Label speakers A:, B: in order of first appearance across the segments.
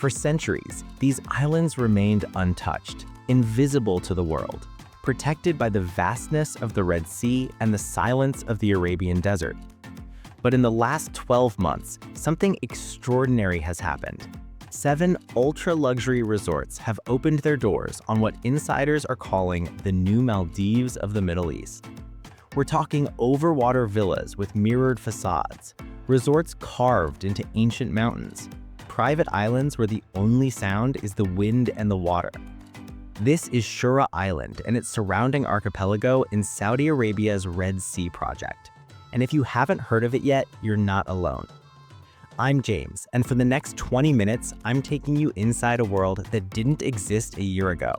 A: For centuries, these islands remained untouched, invisible to the world, protected by the vastness of the Red Sea and the silence of the Arabian desert. But in the last 12 months, something extraordinary has happened. 7 ultra-luxury resorts have opened their doors on what insiders are calling the new Maldives of the Middle East. We're talking overwater villas with mirrored facades, resorts carved into ancient mountains, private islands where the only sound is the wind and the water. This is Shura Island and its surrounding archipelago in Saudi Arabia's Red Sea project. And if you haven't heard of it yet, you're not alone. I'm James, and for the next 20 minutes, I'm taking you inside a world that didn't exist a year ago.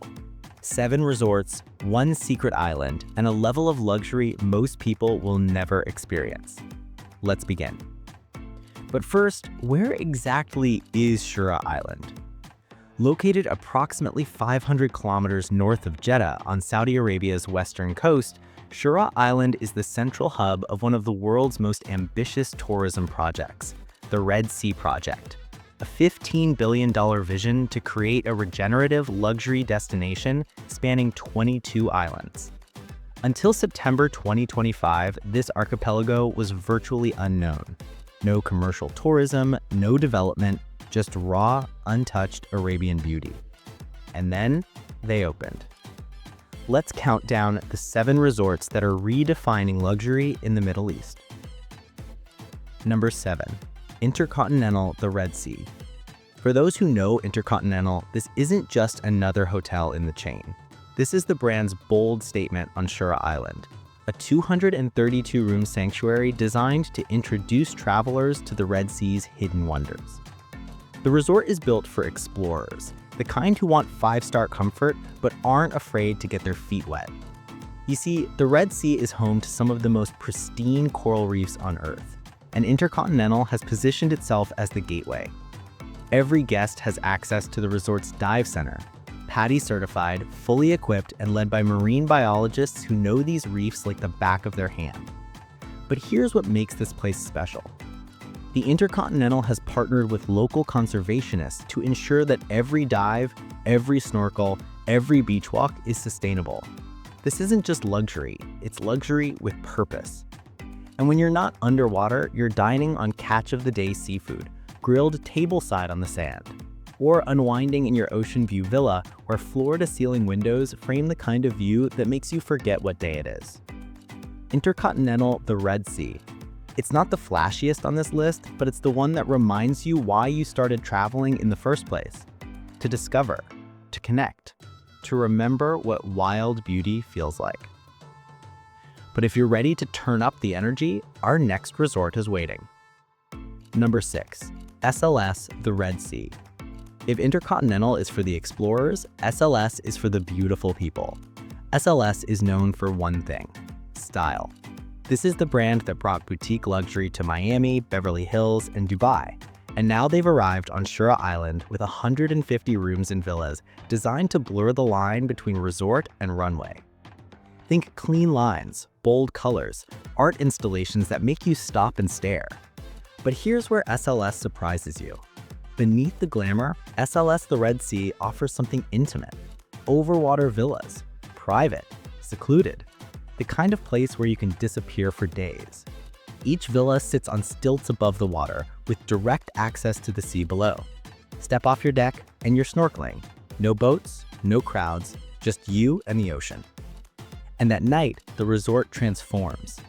A: 7 resorts, 1 secret island, and a level of luxury most people will never experience. Let's begin. But first, where exactly is Shura Island? Located approximately 500 kilometers north of Jeddah on Saudi Arabia's western coast, Shura Island is the central hub of one of the world's most ambitious tourism projects, the Red Sea Project, a $15 billion vision to create a regenerative luxury destination spanning 22 islands. Until September 2025, this archipelago was virtually unknown. No commercial tourism, no development, just raw, untouched Arabian beauty. And then they opened. Let's count down the 7 resorts that are redefining luxury in the Middle East. Number 7. InterContinental The Red Sea. For those who know InterContinental, this isn't just another hotel in the chain. This is the brand's bold statement on Shura Island, a 232-room sanctuary designed to introduce travelers to the Red Sea's hidden wonders. The resort is built for explorers, the kind who want 5-star comfort but aren't afraid to get their feet wet. You see, the Red Sea is home to some of the most pristine coral reefs on Earth, and InterContinental has positioned itself as the gateway. Every guest has access to the resort's dive center, PADI certified, fully equipped, and led by marine biologists who know these reefs like the back of their hand. But here's what makes this place special. The InterContinental has partnered with local conservationists to ensure that every dive, every snorkel, every beach walk is sustainable. This isn't just luxury, it's luxury with purpose. And when you're not underwater, you're dining on catch-of-the-day seafood, grilled tableside on the sand, or unwinding in your ocean view villa where floor-to-ceiling windows frame the kind of view that makes you forget what day it is. InterContinental The Red Sea. It's not the flashiest on this list, but it's the one that reminds you why you started traveling in the first place. To discover, to connect, to remember what wild beauty feels like. But if you're ready to turn up the energy, our next resort is waiting. Number 6. SLS The Red Sea. If InterContinental is for the explorers, SLS is for the beautiful people. SLS is known for one thing: style. This is the brand that brought boutique luxury to Miami, Beverly Hills, and Dubai. And now they've arrived on Shura Island with 150 rooms and villas designed to blur the line between resort and runway. Think clean lines, bold colors, art installations that make you stop and stare. But here's where SLS surprises you. Beneath the glamour, SLS The Red Sea offers something intimate. Overwater villas, private, secluded, the kind of place where you can disappear for days. Each villa sits on stilts above the water with direct access to the sea below. Step off your deck and you're snorkeling. No boats, no crowds, just you and the ocean. And at night, the resort transforms.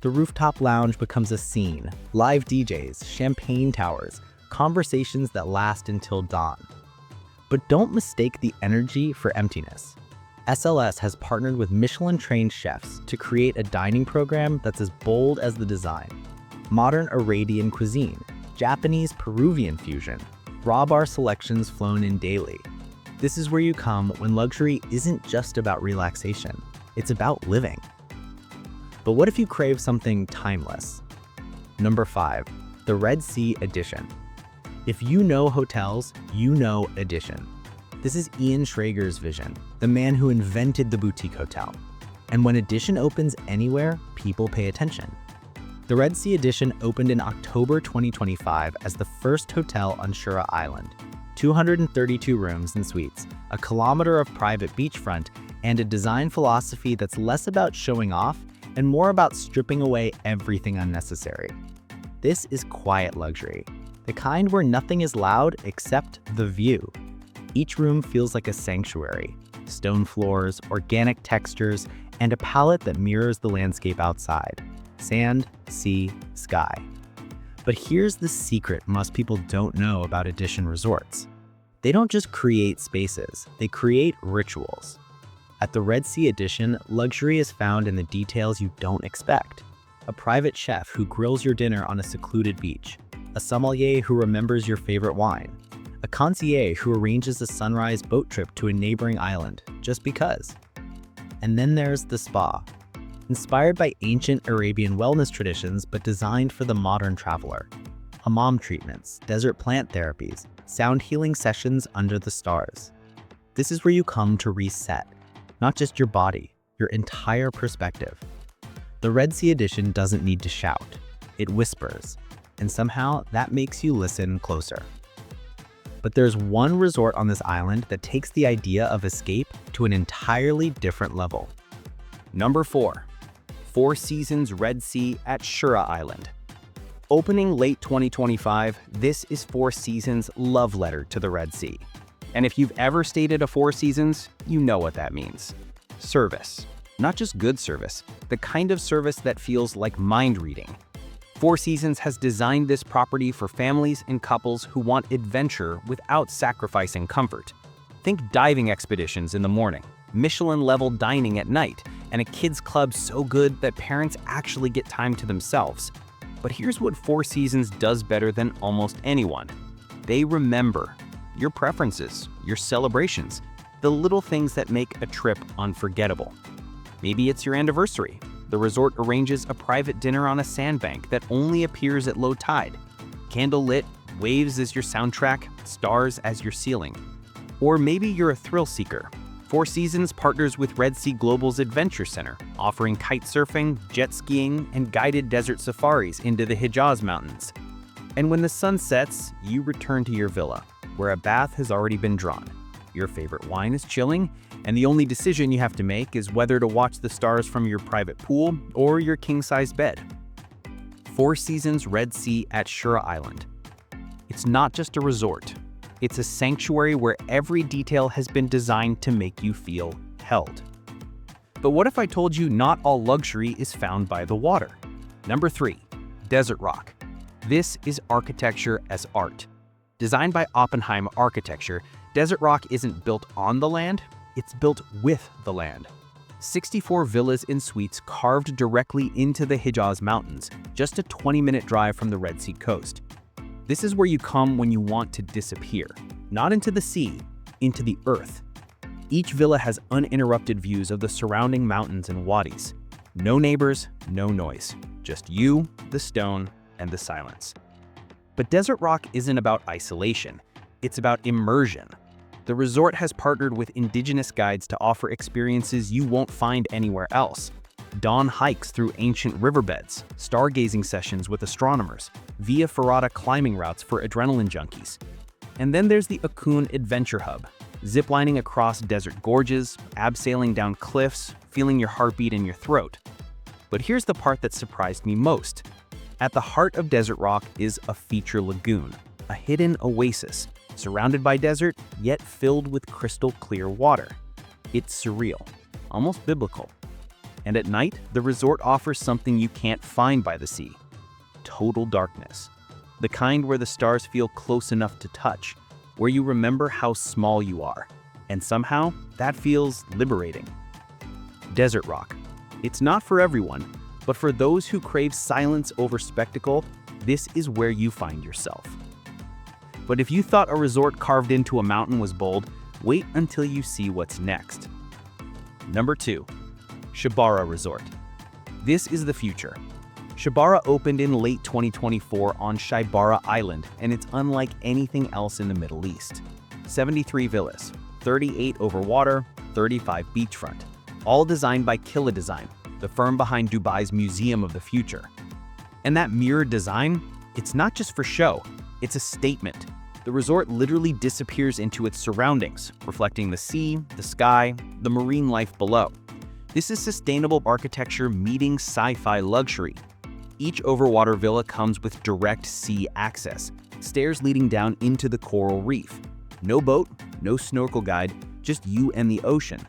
A: The rooftop lounge becomes a scene, live DJs, champagne towers, conversations that last until dawn. But don't mistake the energy for emptiness. SLS has partnered with Michelin-trained chefs to create a dining program that's as bold as the design. Modern Arabian cuisine, Japanese Peruvian fusion, raw bar selections flown in daily. This is where you come when luxury isn't just about relaxation, it's about living. But what if you crave something timeless? Number 5, the Red Sea Edition. If you know hotels, you know Edition. This is Ian Schrager's vision, the man who invented the boutique hotel. And when Edition opens anywhere, people pay attention. The Red Sea Edition opened in October 2025 as the first hotel on Shura Island. 232 rooms and suites, a kilometer of private beachfront, and a design philosophy that's less about showing off and more about stripping away everything unnecessary. This is quiet luxury, the kind where nothing is loud except the view. Each room feels like a sanctuary: stone floors, organic textures, and a palette that mirrors the landscape outside: sand, sea, sky. But here's the secret most people don't know about Edition resorts. They don't just create spaces, they create rituals. At the Red Sea Edition, luxury is found in the details you don't expect. A private chef who grills your dinner on a secluded beach, a sommelier who remembers your favorite wine, a concierge who arranges a sunrise boat trip to a neighboring island, just because. And then there's the spa. Inspired by ancient Arabian wellness traditions but designed for the modern traveler. Hammam treatments, desert plant therapies, sound healing sessions under the stars. This is where you come to reset, not just your body, your entire perspective. The Red Sea Edition doesn't need to shout, it whispers, and somehow that makes you listen closer. But there's one resort on this island that takes the idea of escape to an entirely different level. Number 4. Four Seasons Red Sea at Shura Island. Opening late 2025, this is Four Seasons' love letter to the Red Sea. And if you've ever stayed at a Four Seasons, you know what that means. Service. Not just good service, the kind of service that feels like mind reading. Four Seasons has designed this property for families and couples who want adventure without sacrificing comfort. Think diving expeditions in the morning, Michelin-level dining at night, and a kids' club so good that parents actually get time to themselves. But here's what Four Seasons does better than almost anyone. They remember your preferences, your celebrations, the little things that make a trip unforgettable. Maybe it's your anniversary. The resort arranges a private dinner on a sandbank that only appears at low tide. Candlelit, waves as your soundtrack, stars as your ceiling. Or maybe you're a thrill seeker. Four Seasons partners with Red Sea Global's Adventure Center, offering kite surfing, jet skiing, and guided desert safaris into the Hijaz Mountains. And when the sun sets, you return to your villa, where a bath has already been drawn. Your favorite wine is chilling, and the only decision you have to make is whether to watch the stars from your private pool or your king-size bed. Four Seasons Red Sea at Shura Island. It's not just a resort. It's a sanctuary where every detail has been designed to make you feel held. But what if I told you not all luxury is found by the water? Number 3, Desert Rock. This is architecture as art. Designed by Oppenheim Architecture, Desert Rock isn't built on the land, it's built with the land. 64 villas and suites carved directly into the Hijaz Mountains, just a 20-minute drive from the Red Sea coast. This is where you come when you want to disappear, not into the sea, into the earth. Each villa has uninterrupted views of the surrounding mountains and wadis. No neighbors, no noise, just you, the stone, and the silence. But Desert Rock isn't about isolation, it's about immersion. The resort has partnered with indigenous guides to offer experiences you won't find anywhere else. Dawn hikes through ancient riverbeds, stargazing sessions with astronomers, Via Ferrata climbing routes for adrenaline junkies. And then there's the Akun Adventure Hub, ziplining across desert gorges, abseiling down cliffs, feeling your heartbeat in your throat. But here's the part that surprised me most. At the heart of Desert Rock is a feature lagoon, a hidden oasis, surrounded by desert, yet filled with crystal clear water. It's surreal, almost biblical. And at night, the resort offers something you can't find by the sea: total darkness. The kind where the stars feel close enough to touch, where you remember how small you are. And somehow, that feels liberating. Desert Rock. It's not for everyone, but for those who crave silence over spectacle, this is where you find yourself. But if you thought a resort carved into a mountain was bold, wait until you see what's next. Number 2. Shebara Resort. This is the future. Shebara opened in late 2024 on Shebara Island, and it's unlike anything else in the Middle East. 73 villas, 38 Overwater, 35 beachfront, all designed by Killa Design, the firm behind Dubai's Museum of the Future. And that mirrored design, it's not just for show, it's a statement. The resort literally disappears into its surroundings, reflecting the sea, the sky, the marine life below. This is sustainable architecture meeting sci-fi luxury. Each overwater villa comes with direct sea access, stairs leading down into the coral reef. No boat, no snorkel guide, just you and the ocean.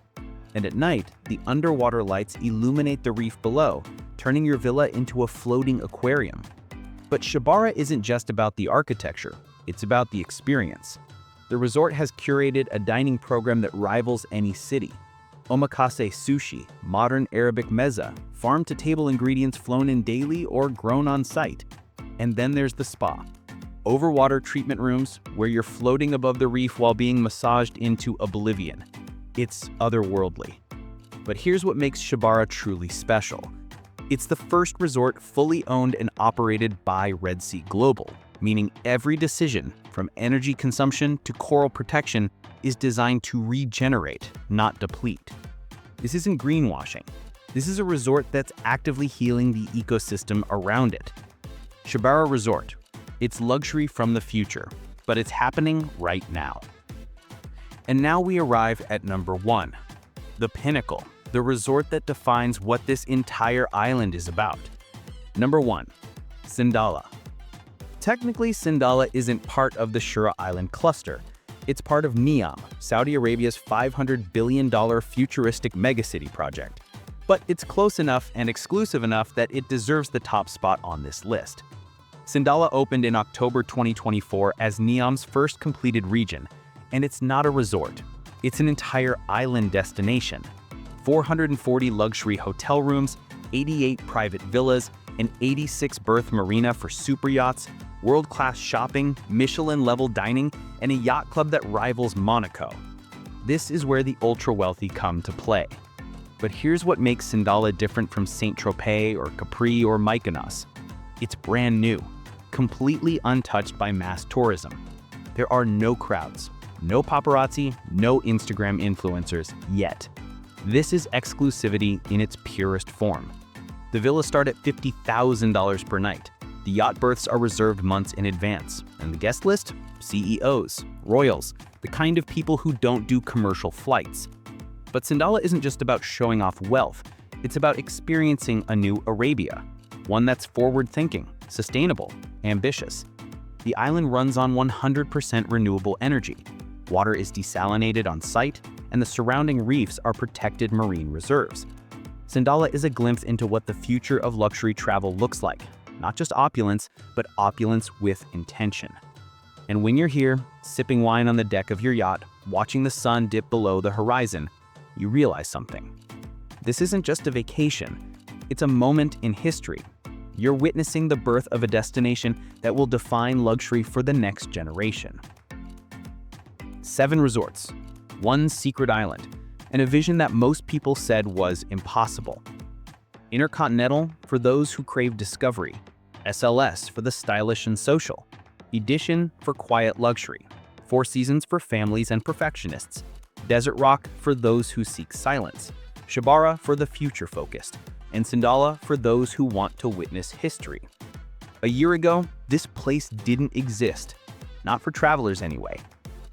A: And at night, the underwater lights illuminate the reef below, turning your villa into a floating aquarium. But Shebara isn't just about the architecture, it's about the experience. The resort has curated a dining program that rivals any city. Omakase sushi, modern Arabic mezza, farm-to-table ingredients flown in daily or grown on site. And then there's the spa. Overwater treatment rooms where you're floating above the reef while being massaged into oblivion. It's otherworldly. But here's what makes Shebara truly special. It's the first resort fully owned and operated by Red Sea Global, meaning every decision, from energy consumption to coral protection, is designed to regenerate, not deplete. This isn't greenwashing. This is a resort that's actively healing the ecosystem around it. Shebara Resort. It's luxury from the future, but it's happening right now. And now we arrive at number 1, the pinnacle, the resort that defines what this entire island is about. Number 1, Sindalah. Technically, Sindalah isn't part of the Shura Island cluster. It's part of NEOM, Saudi Arabia's $500 billion futuristic megacity project. But it's close enough and exclusive enough that it deserves the top spot on this list. Sindalah opened in October 2024 as NEOM's first completed region, and it's not a resort. It's an entire island destination. 440 luxury hotel rooms, 88 private villas, an 86-berth marina for super yachts, world-class shopping, Michelin-level dining, and a yacht club that rivals Monaco. This is where the ultra-wealthy come to play. But here's what makes Sindalah different from Saint-Tropez or Capri or Mykonos. It's brand new, completely untouched by mass tourism. There are no crowds, no paparazzi, no Instagram influencers yet. This is exclusivity in its purest form. The villas start at $50,000 per night. The yacht berths are reserved months in advance. And the guest list? CEOs, royals, the kind of people who don't do commercial flights. But Sindalah isn't just about showing off wealth. It's about experiencing a new Arabia, one that's forward-thinking, sustainable, ambitious. The island runs on 100% renewable energy. Water is desalinated on site, and the surrounding reefs are protected marine reserves. Sindalah is a glimpse into what the future of luxury travel looks like. Not just opulence, but opulence with intention. And when you're here, sipping wine on the deck of your yacht, watching the sun dip below the horizon, you realize something. This isn't just a vacation. It's a moment in history. You're witnessing the birth of a destination that will define luxury for the next generation. 7 resorts, 1 secret island, and a vision that most people said was impossible. InterContinental for those who crave discovery, SLS for the stylish and social, Edition for quiet luxury, 4 Seasons for families and perfectionists, Desert Rock for those who seek silence, Shebara for the future-focused, and Sindalah for those who want to witness history. A year ago, this place didn't exist, not for travelers anyway.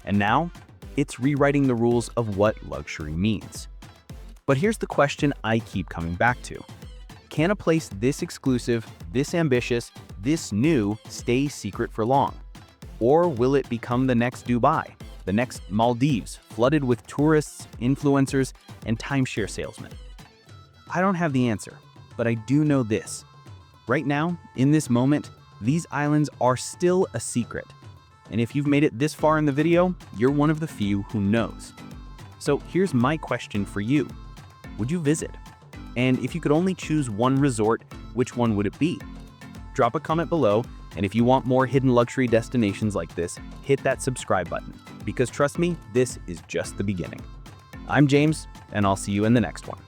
A: And now, it's rewriting the rules of what luxury means. But here's the question I keep coming back to. Can a place this exclusive, this ambitious, this new stay secret for long? Or will it become the next Dubai, the next Maldives, flooded with tourists, influencers, and timeshare salesmen? I don't have the answer, but I do know this. Right now, in this moment, these islands are still a secret. And if you've made it this far in the video, you're one of the few who knows. So here's my question for you. Would you visit? And if you could only choose one resort, which one would it be? Drop a comment below, and if you want more hidden luxury destinations like this, hit that subscribe button, because trust me, this is just the beginning. I'm James, and I'll see you in the next one.